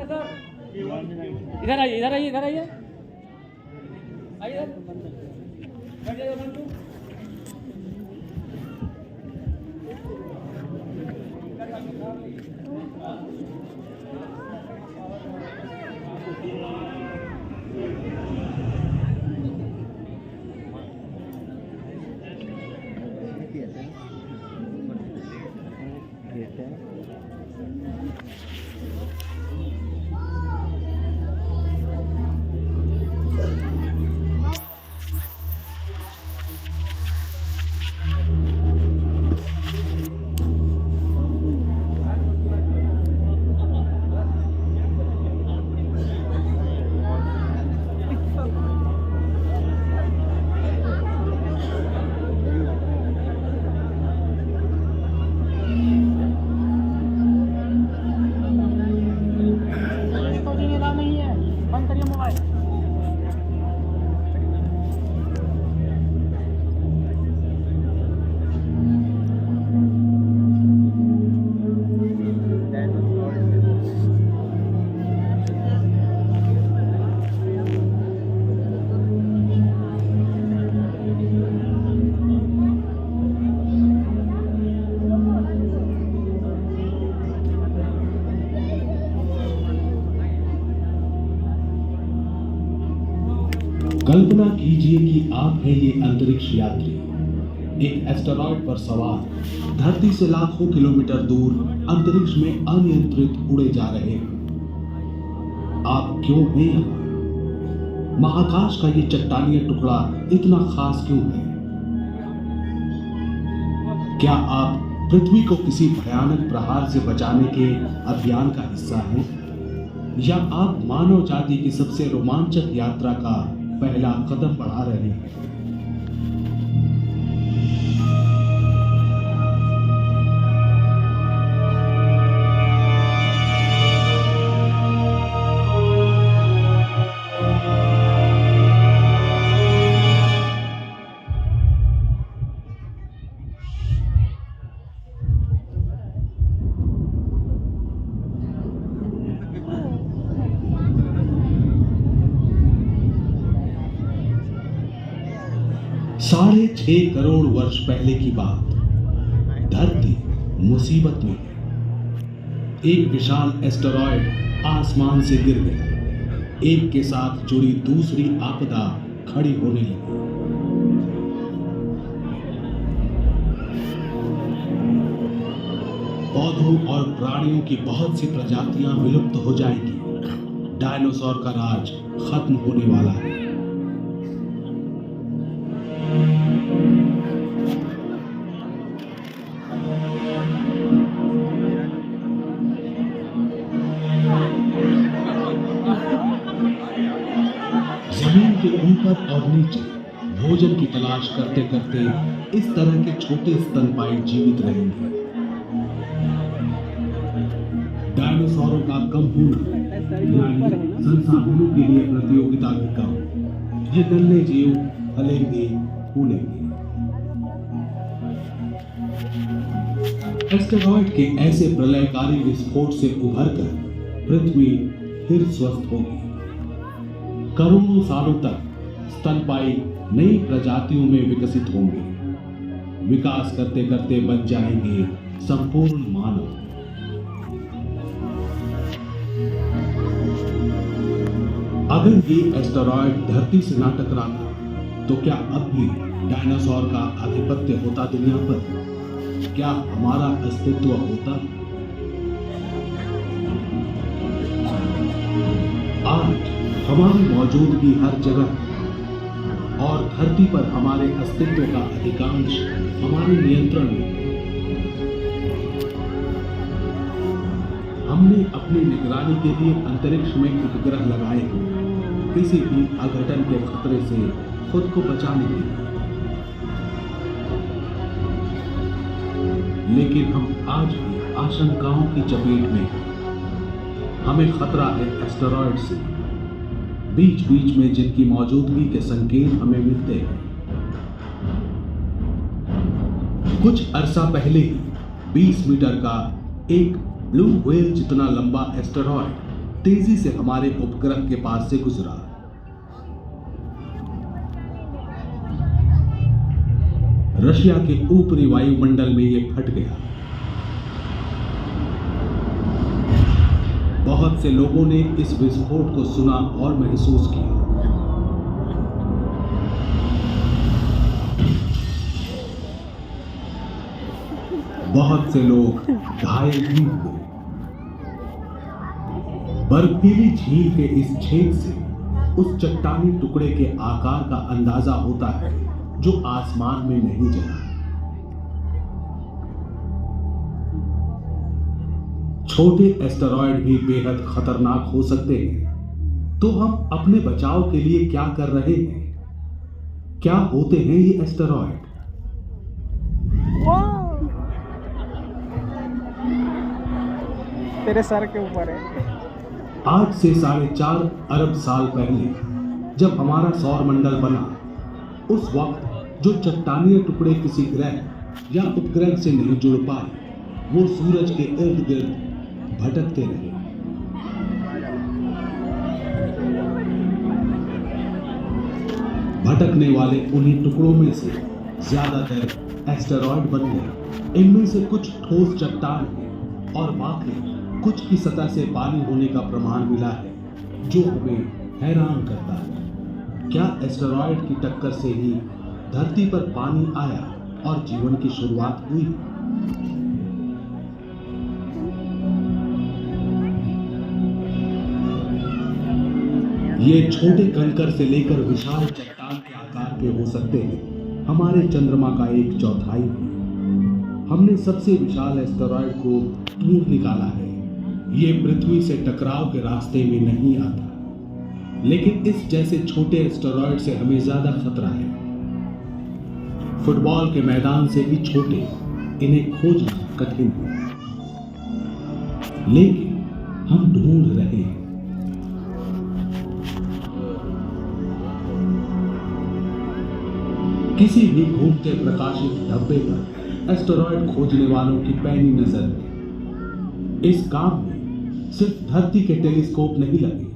इधर आइए, इधर आइए, इधर आइए, आइए बैठ जाइए। कल्पना कीजिए कि आप हैं ये अंतरिक्ष यात्री, एक एस्टेरॉयड पर सवार, धरती से लाखों किलोमीटर दूर अंतरिक्ष में अनियंत्रित उड़े जा रहे हैं। आप क्यों हैं यहाँ? महाकाश का ये चट्टानीय टुकड़ा इतना खास क्यों है? क्या आप पृथ्वी को किसी भयानक प्रहार से बचाने के अभियान का हिस्सा हैं? या आप मानव जाति की सबसे रोमांचक यात्रा का पहला कदम बढ़ा रहे हैं? साढ़े 6 करोड़ वर्ष पहले की बात। धरती मुसीबत में है। एक विशाल एस्टेरॉयड आसमान से गिर गया। एक के साथ जुड़ी दूसरी आपदा खड़ी होने लगी। पौधों और प्राणियों की बहुत सी प्रजातियां विलुप्त हो जाएंगी। डायनासोर का राज खत्म होने वाला है। जमीन के ऊपर और नीचे भोजन की तलाश करते करते इस तरह के छोटे स्तनपायी जीवित रहेंगे। डायनासोरों का कम होना यानी संसाधनों के लिए प्रतियोगिता भी कम। ये नन्हे जीव फलेंगे फूलेंगे। एस्टेरॉयड के ऐसे प्रलयकारी विस्फोट से उभरकर पृथ्वी फिर स्वस्थ होगी। करोड़ों सालों तक स्तनपायी नई प्रजातियों में विकसित होंगे। विकास करते करते बन जाएंगे संपूर्ण मानव। अगर ये एस्टेरॉयड धरती से ना टकराता तो क्या अब भी डायनासोर का आधिपत्य होता दुनिया पर? क्या हमारा अस्तित्व होता? आज हमारी मौजूदगी हर जगह और धरती पर हमारे अस्तित्व का अधिकांश हमारे नियंत्रण में है। हमने अपनी निगरानी के लिए अंतरिक्ष में उपग्रह लगाए हैं, किसी भी अघटन के खतरे से खुद को बचाने के लिए। लेकिन हम आज भी आशंकाओं की चपेट में हैं। हमें खतरा है एस्टेरॉयड से, बीच बीच में जिनकी मौजूदगी के संकेत हमें मिलते हैं। कुछ अरसा पहले ही 20 मीटर का एक ब्लू व्हेल जितना लंबा एस्टेरॉयड तेजी से हमारे उपग्रह के पास से गुजरा। रशिया के ऊपरी वायुमंडल में यह फट गया। बहुत से लोगों ने इस विस्फोट को सुना और महसूस किया। बहुत से लोग घायल भी हुए। बर्फीली झील के इस छेद से उस चट्टानी टुकड़े के आकार का अंदाजा होता है जो आसमान में नहीं जला। छोटे एस्टेरॉयड भी बेहद खतरनाक हो सकते हैं। तो हम अपने बचाव के लिए क्या कर रहे हैं? क्या होते हैं ये एस्टेरॉयड? तेरे सर के ऊपर है। आज से 4.5 अरब साल पहले जब हमारा सौर मंडल बना, उस वक्त जो चट्टानीय टुकड़े किसी ग्रह या उपग्रह से नहीं जुड़ पाए, वो सूरज के इर्द गिर्द भटकते रहे। भटकने वाले उन्हीं टुकड़ों में से ज्यादातर एस्टेरॉयड बन गए। इनमें से कुछ ठोस चट्टान हैं और बाकी कुछ की सतह से पानी होने का प्रमाण मिला है, जो हमें हैरान करता है। क्या एस्टेरॉयड की टक्कर से ही धरती पर पानी आया और जीवन की शुरुआत हुई? ये छोटे कंकर से लेकर विशाल चट्टान के आकार के हो सकते हैं। हमारे चंद्रमा का 1/4 भी। हमने सबसे विशाल एस्टेरॉयड को दूर निकाला है। ये पृथ्वी से टकराव के रास्ते में नहीं आता, लेकिन इस जैसे छोटे एस्टेरॉयड से हमें ज्यादा खतरा है। फुटबॉल के मैदान से भी छोटे, इन्हें खोजना कठिन है, लेकिन हम ढूंढ रहे हैं। किसी भी घूमते प्रकाशित धब्बे पर एस्टेरॉयड खोजने वालों की पैनी नजर है। इस काम में सिर्फ धरती के टेलीस्कोप नहीं लगे,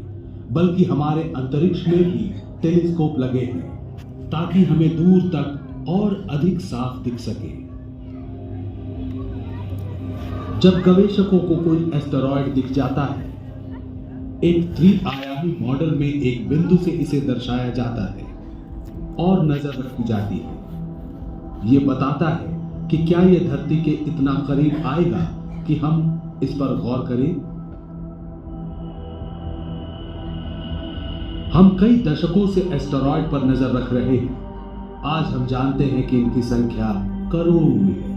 बल्कि हमारे अंतरिक्ष में भी टेलीस्कोप लगे हैं, ताकि हमें दूर तक और अधिक साफ दिख सके। जब गवेषकों को कोई एस्टेरॉयड दिख जाता है, एक 3 आयामी मॉडल में एक बिंदु से इसे दर्शाया जाता है और नजर रखी जाती है। यह बताता है कि क्या यह धरती के इतना करीब आएगा कि हम इस पर गौर करें। हम कई दशकों से एस्टेरॉयड पर नजर रख रहे हैं। आज हम जानते हैं कि इनकी संख्या करोड़ों में है।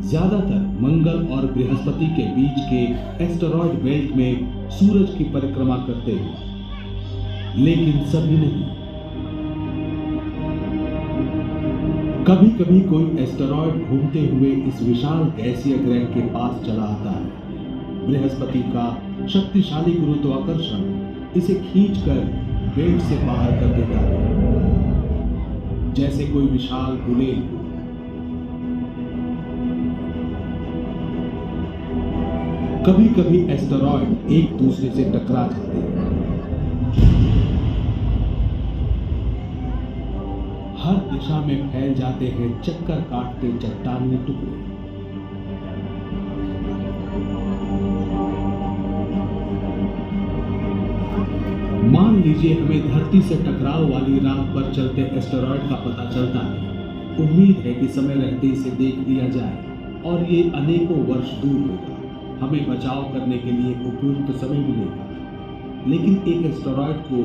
ज्यादातर मंगल और बृहस्पति के बीच के एस्टेरॉयड बेल्ट में सूरज की परिक्रमा करते हैं, लेकिन सभी नहीं। कभी कभी कोई एस्टेरॉयड घूमते हुए इस विशाल गैसीय ग्रह के पास चला आता है। बृहस्पति का शक्तिशाली गुरुत्वाकर्षण इसे खींचकर बेल्ट से बाहर कर देता है, जैसे कोई विशाल गुलेल। कभी कभी एस्टेरॉयड एक दूसरे से टकरा जाते हैं। हर दिशा में फैल जाते हैं चक्कर काटते चट्टानी टुकड़े। मान लीजिए हमें धरती से टकराव वाली राह पर चलते एस्टेरॉयड का पता चलता है। उम्मीद है कि समय रहते इसे देख लिया जाए और ये अनेकों वर्ष दूर होगा। हमें बचाव करने के लिए उपयुक्त समय मिलेगा। लेकिन एक एस्टेरॉयड को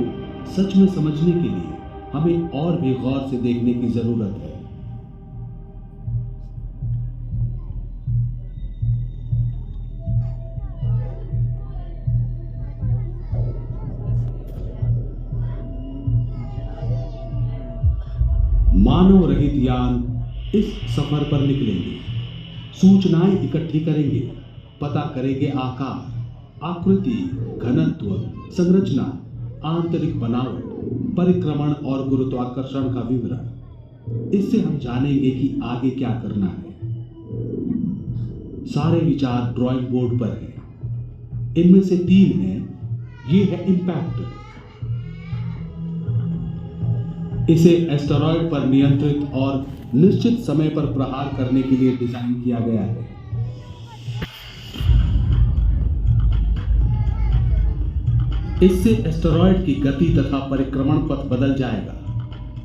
सच में समझने के लिए हमें और भी गौर से देखने की जरूरत है। मानव रहित यान इस सफर पर निकलेंगे, सूचनाएं इकट्ठी करेंगे, पता करेंगे आकार, आकृति, घनत्व, संरचना, आंतरिक बनावट, परिक्रमण और गुरुत्वाकर्षण का विवरण। इससे हम जानेंगे कि आगे क्या करना है। सारे विचार ड्राइंग बोर्ड पर हैं। इनमें से 3 हैं ये है इम्पैक्टर। इसे एस्टेरॉयड पर नियंत्रित और निश्चित समय पर प्रहार करने के लिए डिजाइन किया गया है। इससे एस्टेरॉयड की गति तथा परिक्रमण पथ बदल जाएगा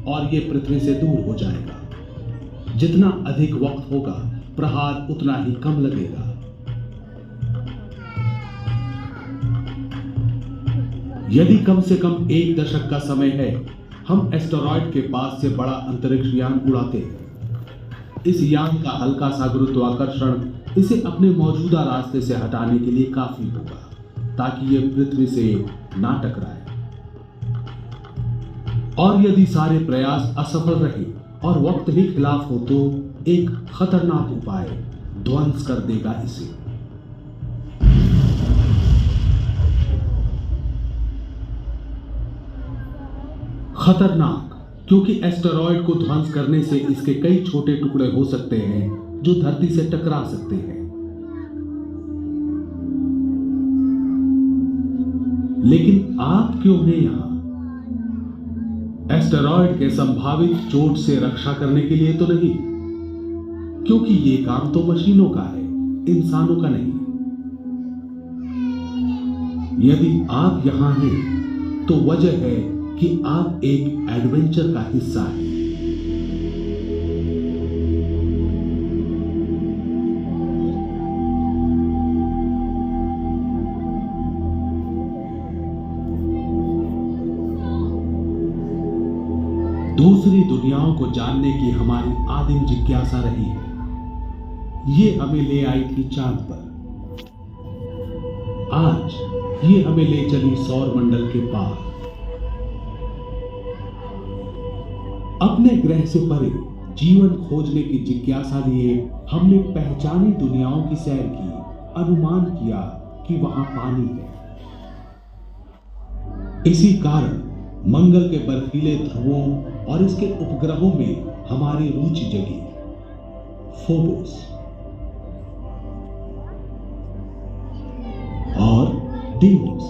और यह पृथ्वी से दूर हो जाएगा। जितना अधिक वक्त होगा, प्रहार उतना ही कम लगेगा। यदि कम से कम 1 दशक का समय है, हम एस्टेरॉयड के पास से बड़ा अंतरिक्ष यान उड़ाते हैं। इस यान का हल्का सा गुरुत्वाकर्षण इसे अपने मौजूदा रास्ते से हटाने के लिए काफी होगा, ताकि यह पृथ्वी से ना टकराए। और यदि सारे प्रयास असफल रहे और वक्त ही खिलाफ हो, तो एक खतरनाक उपाय ध्वंस कर देगा इसे। खतरनाक क्योंकि एस्टेरॉयड को ध्वंस करने से इसके कई छोटे टुकड़े हो सकते हैं जो धरती से टकरा सकते हैं। लेकिन आप क्यों हैं यहां? एस्टेरॉयड के संभावित चोट से रक्षा करने के लिए तो नहीं, क्योंकि ये काम तो मशीनों का है, इंसानों का नहीं। यदि आप यहां हैं तो वजह है कि आप एक एडवेंचर का हिस्सा हैं। दूसरी दुनियाओं को जानने की हमारी आदिम जिज्ञासा रही है। ये हमें ले आई थी चांद पर। आज ये हमें ले चली सौर मंडल के पार। अपने ग्रह से परे जीवन खोजने की जिज्ञासा लिए हमने पहचानी दुनियाओं की सैर की, अनुमान किया कि वहां पानी है। इसी कारण मंगल के बर्फीले ध्रुवों और इसके उपग्रहों में हमारी रुचि जगी। फोबोस और डीमोस।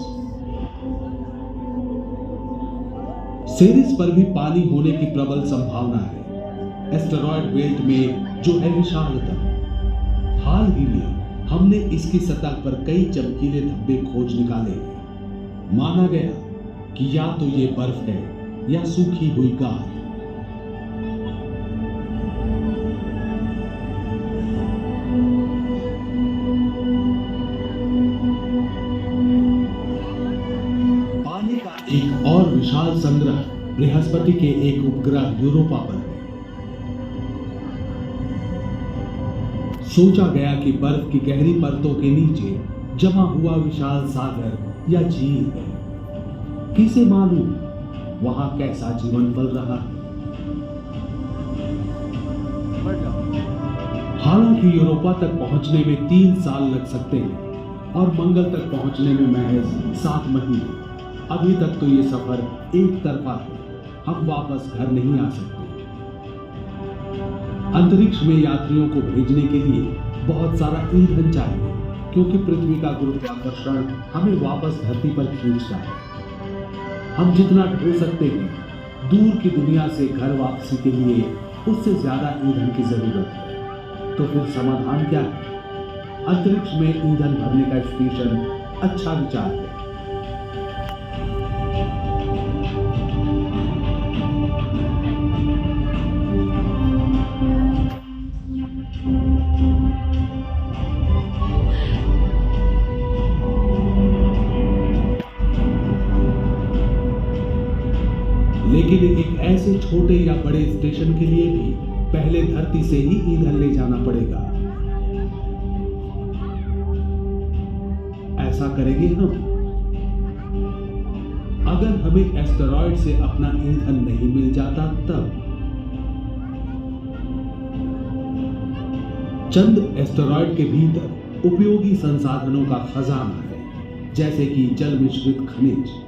सेरिस पर भी पानी होने की प्रबल संभावना है। एस्टेरॉयड बेल्ट में जो है विशालतम। हाल ही में हमने इसकी सतह पर कई चमकीले धब्बे खोज निकाले हैं। माना गया कि या तो ये बर्फ है या सूखी हुई गाद। पानी का एक और विशाल संग्रह बृहस्पति के एक उपग्रह यूरोपा पर है। सोचा गया कि बर्फ की गहरी परतों के नीचे जमा हुआ विशाल सागर या झील है। किसे मालूम वहां कैसा जीवन पल रहा है। हालांकि यूरोपा तक पहुंचने में 3 साल लग सकते हैं और मंगल तक पहुंचने में महज 7 महीने। अभी तक तो ये सफर एक तरफा है। हम वापस घर नहीं आ सकते। अंतरिक्ष में यात्रियों को भेजने के लिए बहुत सारा ईंधन चाहिए, क्योंकि पृथ्वी का गुरुत्वाकर्षण हमें वापस धरती पर खींचता है। हम जितना ढो सकते हैं दूर की दुनिया से घर वापसी के लिए, उससे ज्यादा ईंधन की जरूरत है। तो फिर समाधान क्या है? अंतरिक्ष में ईंधन भरने का स्टेशन अच्छा विचार है। लेकिन एक ऐसे छोटे या बड़े स्टेशन के लिए भी पहले धरती से ही ईंधन ले जाना पड़ेगा। ऐसा करेंगे हम। अगर हमें एस्टेरॉयड से अपना ईंधन नहीं मिल जाता तब। चंद एस्टेरॉयड के भीतर उपयोगी संसाधनों का खजाना है, जैसे कि जल मिश्रित खनिज।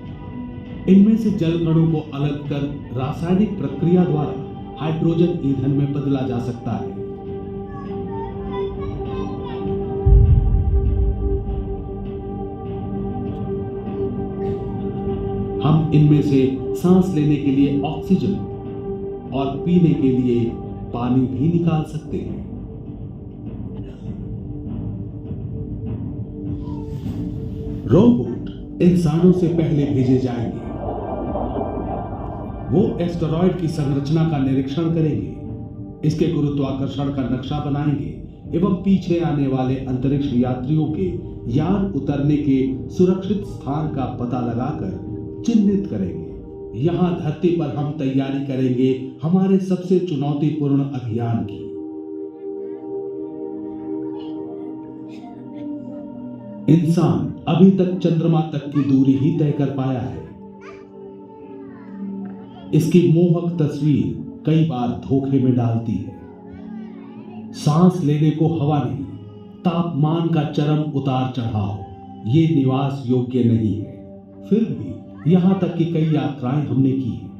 इनमें से जल कणों को अलग कर रासायनिक प्रक्रिया द्वारा हाइड्रोजन ईंधन में बदला जा सकता है। इनमें से सांस लेने के लिए ऑक्सीजन और पीने के लिए पानी भी निकाल सकते हैं। रोबोट इंसानों से पहले भेजे जाएंगे। वो एस्टेरॉयड की संरचना का निरीक्षण करेंगे, इसके गुरुत्वाकर्षण का नक्शा बनाएंगे एवं पीछे आने वाले अंतरिक्ष यात्रियों के यान उतरने के सुरक्षित स्थान का पता लगाकर चिन्हित करेंगे। यहां धरती पर हम तैयारी करेंगे हमारे सबसे चुनौतीपूर्ण अभियान की। इंसान अभी तक चंद्रमा तक की दूरी ही तय कर पाया है। इसकी मोहक तस्वीर कई बार धोखे में डालती है। सांस लेने को हवा नहीं, तापमान का चरम उतार चढ़ाव ये निवास योग्य नहीं है। फिर भी यहां तक की कई यात्राएं हमने की हैं।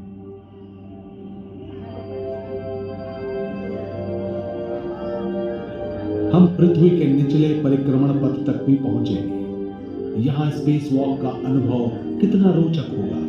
हम पृथ्वी के निचले परिक्रमण पथ तक भी पहुंचेंगे। यहां स्पेस वॉक का अनुभव कितना रोचक होगा।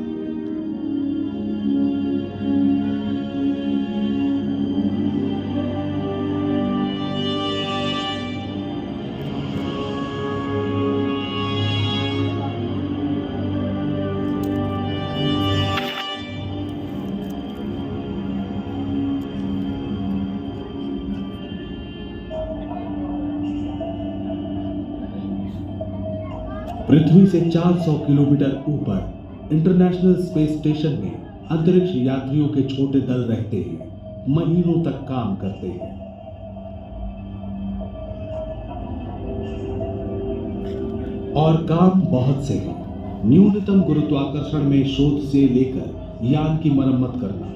पृथ्वी से 400 किलोमीटर ऊपर इंटरनेशनल स्पेस स्टेशन में अंतरिक्ष यात्रियों के छोटे दल रहते हैं, महीनों तक काम करते हैं। और काम बहुत से हैं। न्यूनतम गुरुत्वाकर्षण में शोध से लेकर यान की मरम्मत करना।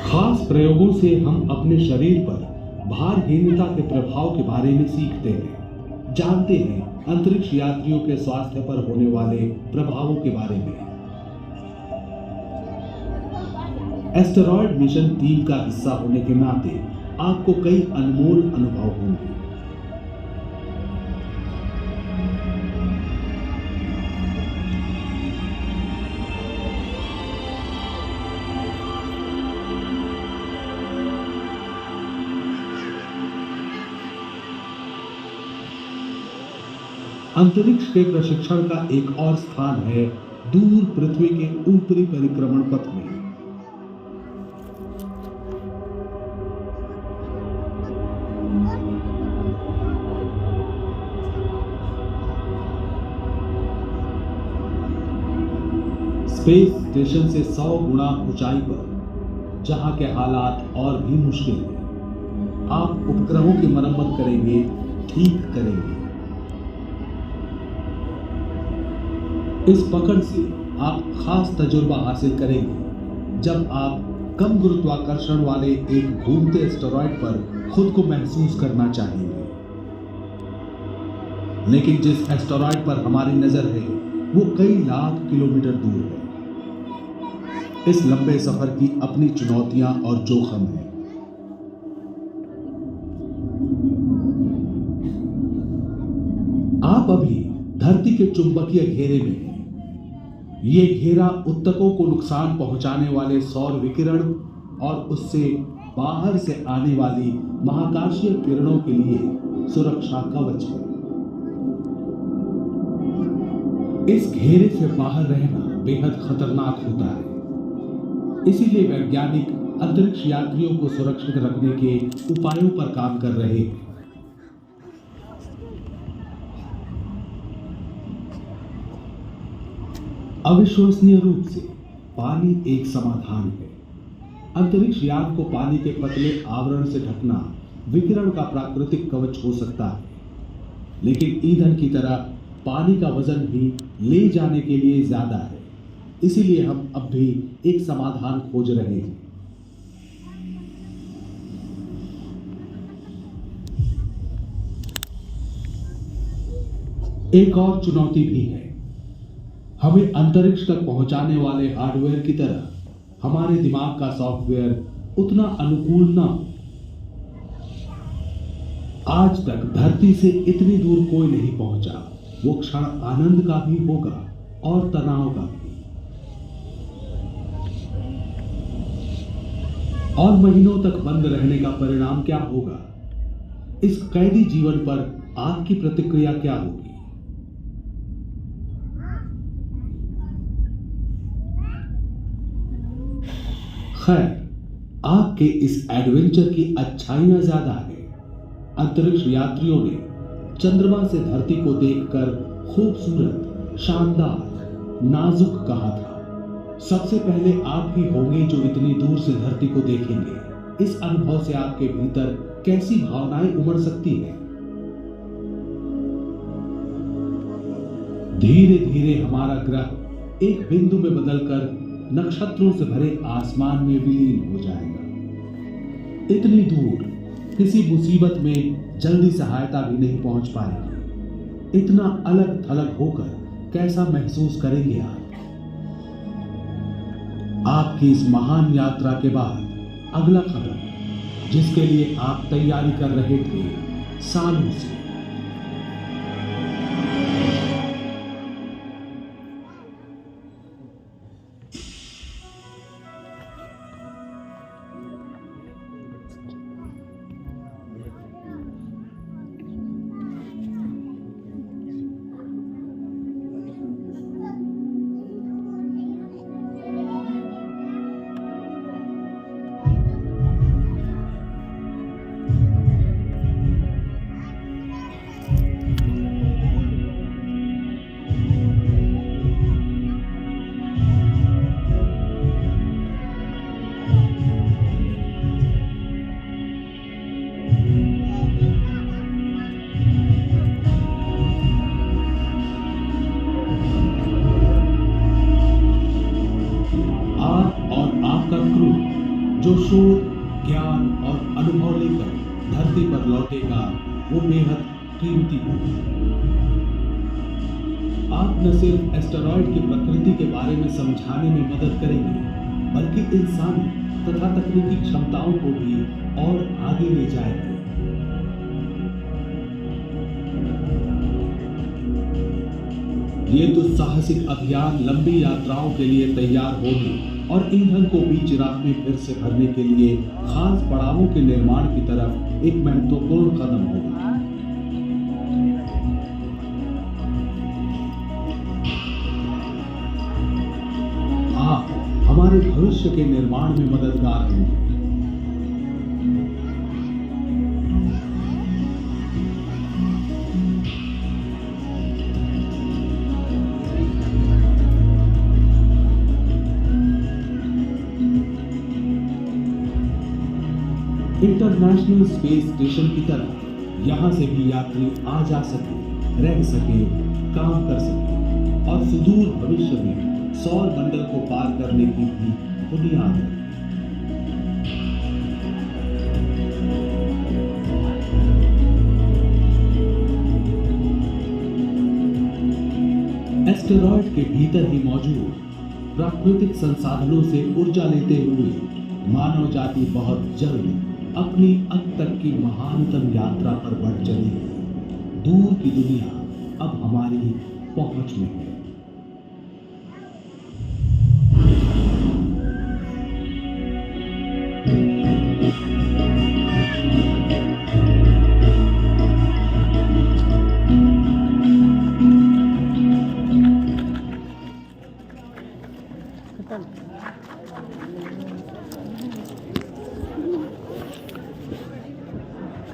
खास प्रयोगों से हम अपने शरीर पर भारहीनता के प्रभाव के बारे में सीखते हैं, जानते हैं अंतरिक्ष यात्रियों के स्वास्थ्य पर होने वाले प्रभावों के बारे में। एस्टेरॉयड मिशन टीम का हिस्सा होने के नाते आपको कई अनमोल अनुभव होंगे। अंतरिक्ष के प्रशिक्षण का एक और स्थान है दूर पृथ्वी के ऊपरी परिक्रमण पथ में। स्पेस स्टेशन से 100 गुना ऊंचाई पर, जहां के हालात और भी मुश्किल हैं, आप उपग्रहों की मरम्मत करेंगे, ठीक करेंगे। इस पकड़ से आप खास तजुर्बा हासिल करेंगे जब आप कम गुरुत्वाकर्षण वाले एक घूमते एस्टेरॉयड पर खुद को महसूस करना चाहेंगे। लेकिन जिस एस्टेरॉयड पर हमारी नजर है वो कई लाख किलोमीटर दूर है। इस लंबे सफर की अपनी चुनौतियां और जोखिम हैं। आप अभी धरती के चुंबकीय घेरे में हैं। ये घेरा उत्तकों को नुकसान पहुंचाने वाले सौर विकिरण और उससे बाहर से आने वाली महाकाशीय किरणों के लिए सुरक्षा कवच है। इस घेरे से बाहर रहना बेहद खतरनाक होता है। इसीलिए वैज्ञानिक अंतरिक्ष यात्रियों को सुरक्षित रखने के उपायों पर काम कर रहे हैं। अविश्वसनीय रूप से पानी एक समाधान है। अंतरिक्ष यान को पानी के पतले आवरण से ढकना विकिरण का प्राकृतिक कवच हो सकता है, लेकिन ईंधन की तरह पानी का वजन भी ले जाने के लिए ज्यादा है। इसीलिए हम अब भी एक समाधान खोज रहे हैं। एक और चुनौती भी है। हमें अंतरिक्ष तक पहुंचाने वाले हार्डवेयर की तरह हमारे दिमाग का सॉफ्टवेयर उतना अनुकूल ना हो। आज तक धरती से इतनी दूर कोई नहीं पहुंचा। वो क्षण आनंद का भी होगा और तनाव का भी। और महीनों तक बंद रहने का परिणाम क्या होगा? इस कैदी जीवन पर आपकी प्रतिक्रिया क्या होगी? खैर, आपके इस एडवेंचर की अच्छाइयां ज्यादा है। अंतरिक्ष यात्रियों ने चंद्रमा से धरती को देखकर खूबसूरत, शानदार, नाजुक कहा था। सबसे पहले आप ही होंगे जो इतनी दूर से धरती को देखेंगे। इस अनुभव से आपके भीतर कैसी भावनाएं उमड़ सकती हैं? धीरे धीरे हमारा ग्रह एक बिंदु में बदलकर नक्षत्रों से भरे आसमान में विलीन हो जाएगा। इतनी दूर किसी मुसीबत में जल्दी सहायता भी नहीं पहुंच पाएगी। इतना अलग थलग होकर कैसा महसूस करेंगे आप? आपकी इस महान यात्रा के बाद अगला कदम, जिसके लिए आप तैयारी कर रहे थे सालों से, जो शोध, ज्ञान और अनुभव लेकर धरती पर लौटेगा, वो बेहद कीमती होगा। आप न सिर्फ एस्टेरॉयड की प्रकृति के बारे में समझाने में मदद करेंगे, बल्कि इंसानी तथा तकनीकी क्षमताओं को भी और आगे ले जाएंगे। ये दुस्साहसिक अभियान लंबी यात्राओं के लिए तैयार होने और ईंधन को बीच राह में फिर से भरने के लिए खास पड़ावों के निर्माण की तरफ एक महत्वपूर्ण कदम होगा। आप हमारे भविष्य के निर्माण में मददगार होंगे। इंटरनेशनल स्पेस स्टेशन की तरह यहां से भी यात्री आ जा सके, रह सके, काम कर सके और सुदूर भविष्य में सौर मंडल को पार करने की भी बुनियाद है। एस्टेरॉयड के भीतर ही मौजूद प्राकृतिक संसाधनों से ऊर्जा लेते हुए मानव जाति बहुत जल्द अपनी अब तक की महानतम यात्रा पर बढ़ चलेगी। दूर की दुनिया अब हमारी पहुंच में है।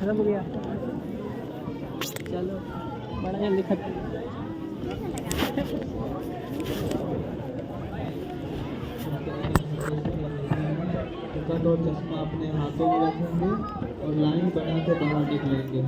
खत्म हो गया। चलो बड़ा जल्दी खत्म। टिकट और चश्मा अपने हाथों में रखेंगे और लाइन बना के बाहर निकलेंगे।